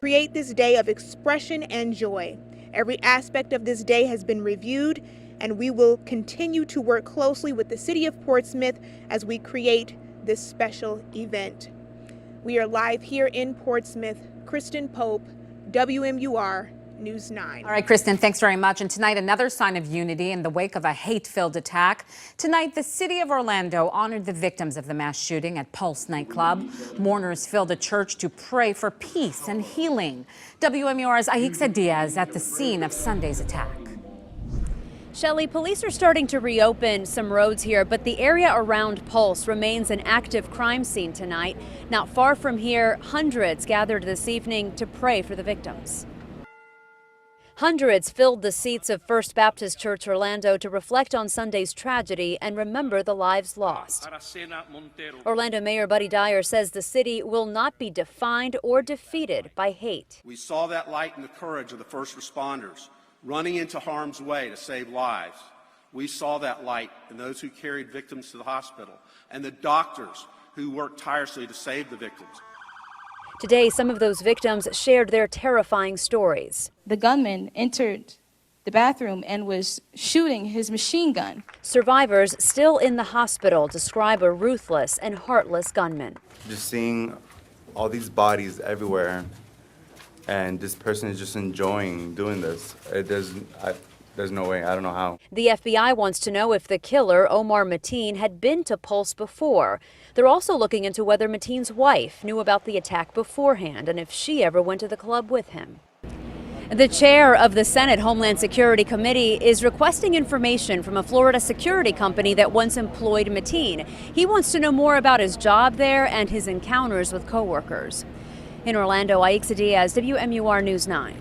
Create this day of expression and joy. Every aspect of this day has been reviewed, and we will continue to work closely with the City of Portsmouth as we create this special event. We are live here in Portsmouth. Kristen Pope, WMUR News 9. All right, Kristen, thanks very much. And tonight, another sign of unity in the wake of a hate-filled attack. Tonight, the city of Orlando honored the victims of the mass shooting at Pulse nightclub. Mourners filled a church to pray for peace and healing. WMUR's Aixa Diaz at the scene of Sunday's attack. Shelley, police are starting to reopen some roads here, but the area around Pulse remains an active crime scene tonight. Not far from here, hundreds gathered this evening to pray for the victims. Hundreds filled the seats of First Baptist Church Orlando to reflect on Sunday's tragedy and remember the lives lost. Orlando Mayor Buddy Dyer says the city will not be defined or defeated by hate. We saw that light and the courage of the first responders running into harm's way to save lives. We saw that light in those who carried victims to the hospital and the doctors who worked tirelessly to save the victims. Today, some of those victims shared their terrifying stories. The gunman entered the bathroom and was shooting his machine gun. Survivors still in the hospital describe a ruthless and heartless gunman. Just seeing all these bodies everywhere, and this person is just enjoying doing this. There's no way. I don't know how. The FBI wants to know if the killer, Omar Mateen, had been to Pulse before. They're also looking into whether Mateen's wife knew about the attack beforehand and if she ever went to the club with him. The chair of the Senate Homeland Security Committee is requesting information from a Florida security company that once employed Mateen. He wants to know more about his job there and his encounters with coworkers. In Orlando, Aixa Diaz, WMUR News 9.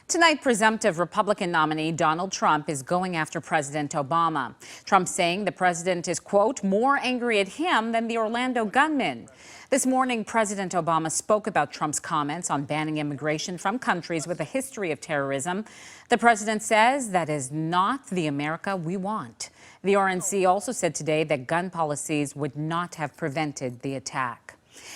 Tonight, presumptive Republican nominee Donald Trump is going after President Obama. Trump saying the president is, quote, more angry at him than the Orlando gunman. This morning, President Obama spoke about Trump's comments on banning immigration from countries with a history of terrorism. The president says that is not the America we want. The RNC also said today that gun policies would not have prevented the attack.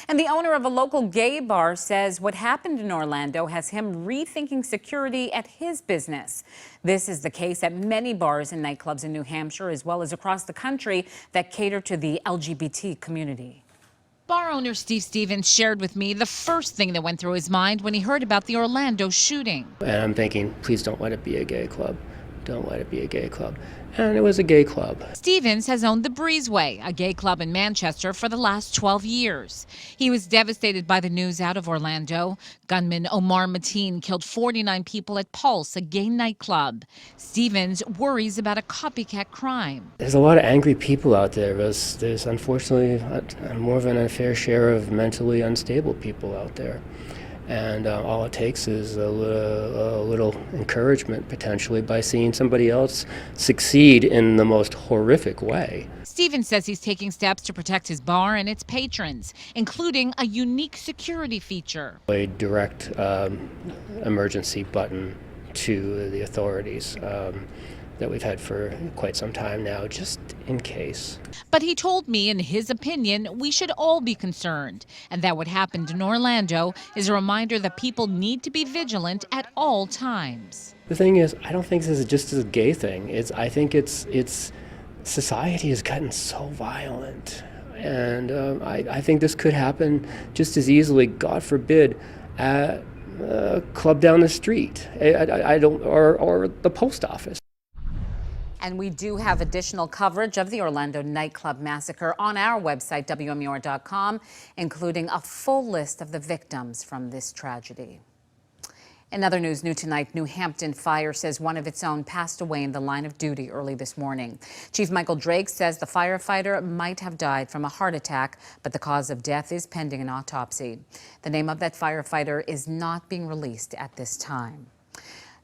And the owner of a local gay bar says what happened in Orlando has him rethinking security at his business. This is the case at many bars and nightclubs in New Hampshire, as well as across the country, that cater to the LGBT community. Bar owner Steve Stevens shared with me the first thing that went through his mind when he heard about the Orlando shooting. And I'm thinking, please don't let it be a gay club. Don't let it be a gay club. And it was a gay club. Stevens has owned the Breezeway, a gay club in Manchester, for the last 12 years. He was devastated by the news out of Orlando. Gunman Omar Mateen killed 49 people at Pulse, a gay nightclub. Stevens worries about a copycat crime. There's a lot of angry people out there. There's unfortunately more than a fair share of mentally unstable people out there. And all it takes is a little encouragement, potentially, by seeing somebody else succeed in the most horrific way. Stevens says he's taking steps to protect his bar and its patrons, including a unique security feature. A direct emergency button to the authorities that we've had for quite some time now, just in case. But he told me, in his opinion, we should all be concerned, and that what happened in Orlando is a reminder that people need to be vigilant at all times. The thing is, I don't think this is just a gay thing. I think it's society has gotten so violent, and I think this could happen just as easily, God forbid, at a club down the street, or the post office. And we do have additional coverage of the Orlando nightclub massacre on our website, WMUR.com, including a full list of the victims from this tragedy. In other news, new tonight, New Hampton Fire says one of its own passed away in the line of duty early this morning. Chief Michael Drake says the firefighter might have died from a heart attack, but the cause of death is pending an autopsy. The name of that firefighter is not being released at this time.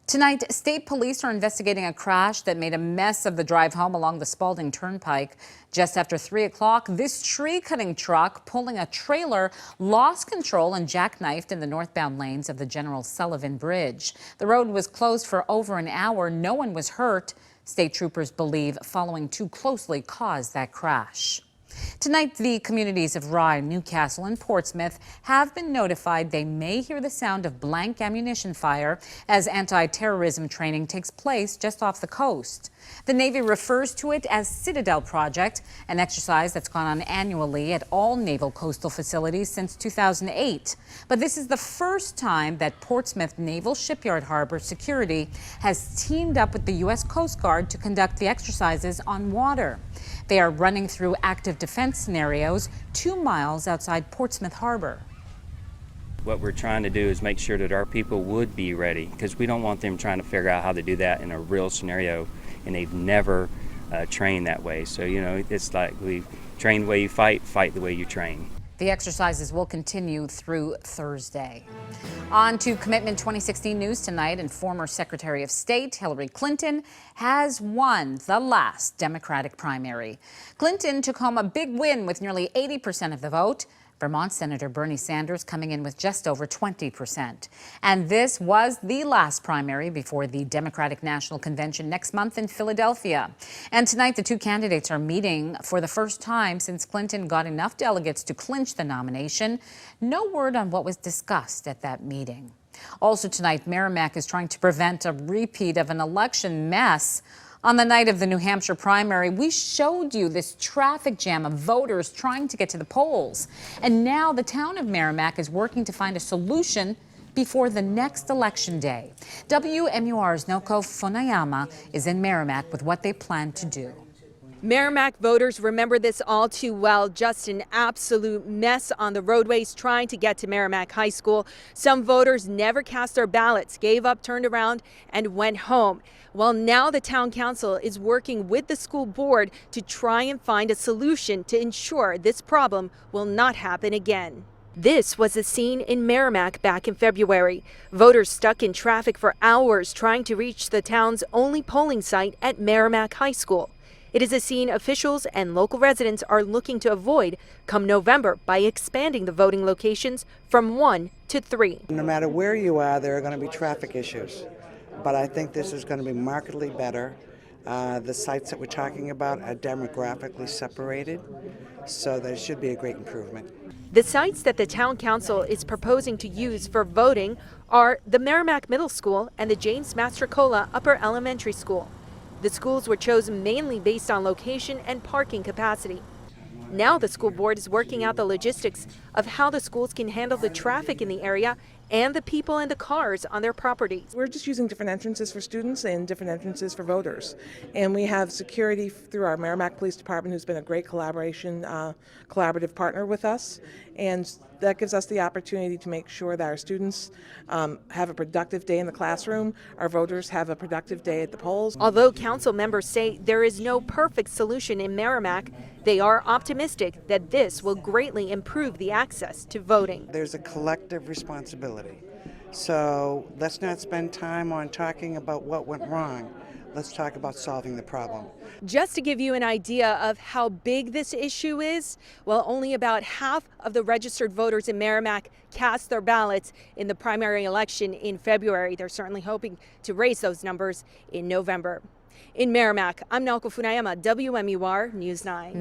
Tonight, state police are investigating a crash that made a mess of the drive home along the Spalding Turnpike. Just after 3 o'clock, this tree-cutting truck pulling a trailer lost control and jackknifed in the northbound lanes of the General Sullivan Bridge. The road was closed for over an hour. No one was hurt. State troopers believe following too closely caused that crash. Tonight, the communities of Rye, Newcastle, and Portsmouth have been notified they may hear the sound of blank ammunition fire as anti-terrorism training takes place just off the coast. The Navy refers to it as Citadel Project, an exercise that's gone on annually at all naval coastal facilities since 2008. But this is the first time that Portsmouth Naval Shipyard Harbor Security has teamed up with the U.S. Coast Guard to conduct the exercises on water. They are running through active defense scenarios 2 miles outside Portsmouth Harbor. What we're trying to do is make sure that our people would be ready, because we don't want them trying to figure out how to do that in a real scenario, and they've never trained that way. So, you know, it's like we train the way you fight, fight the way you train. The exercises will continue through Thursday. On to Commitment 2016 news tonight, and former Secretary of State Hillary Clinton has won the last Democratic primary. Clinton took home a big win with nearly 80% of the vote. Vermont Senator Bernie Sanders coming in with just over 20%. And this was the last primary before the Democratic National Convention next month in Philadelphia. And tonight, the two candidates are meeting for the first time since Clinton got enough delegates to clinch the nomination. No word on what was discussed at that meeting. Also tonight, Merrimack is trying to prevent a repeat of an election mess. On the night of the New Hampshire primary, we showed you this traffic jam of voters trying to get to the polls. And now the town of Merrimack is working to find a solution before the next election day. WMUR's Noko Funayama is in Merrimack with what they plan to do. Merrimack voters remember this all too well. Just an absolute mess on the roadways trying to get to Merrimack High School. Some voters never cast their ballots, gave up, turned around, and went home. Well, now the town council is working with the school board to try and find a solution to ensure this problem will not happen again. This was a scene in Merrimack back in February. Voters stuck in traffic for hours trying to reach the town's only polling site at Merrimack High School. It is a scene officials and local residents are looking to avoid come November by expanding the voting locations from 1 to 3. No matter where you are, there are going to be traffic issues, but I think this is going to be markedly better. The sites that we're talking about are demographically separated, so there should be a great improvement. The sites that the town council is proposing to use for voting are the Merrimack Middle School and the James Mastrocola Upper Elementary School. The schools were chosen mainly based on location and parking capacity. Now the school board is working out the logistics of how the schools can handle the traffic in the area and the people and the cars on their properties. We're just using different entrances for students and different entrances for voters. And we have security through our Merrimack Police Department, who's been a great collaborative partner with us. And that gives us the opportunity to make sure that our students have a productive day in the classroom, our voters have a productive day at the polls. Although council members say there is no perfect solution in Merrimack, they are optimistic that this will greatly improve the access to voting. There's a collective responsibility. So let's not spend time on talking about what went wrong. Let's talk about solving the problem. Just to give you an idea of how big this issue is, well, only about half of the registered voters in Merrimack cast their ballots in the primary election in February. They're certainly hoping to raise those numbers in November. In Merrimack, I'm Naoko Funayama, WMUR News 9.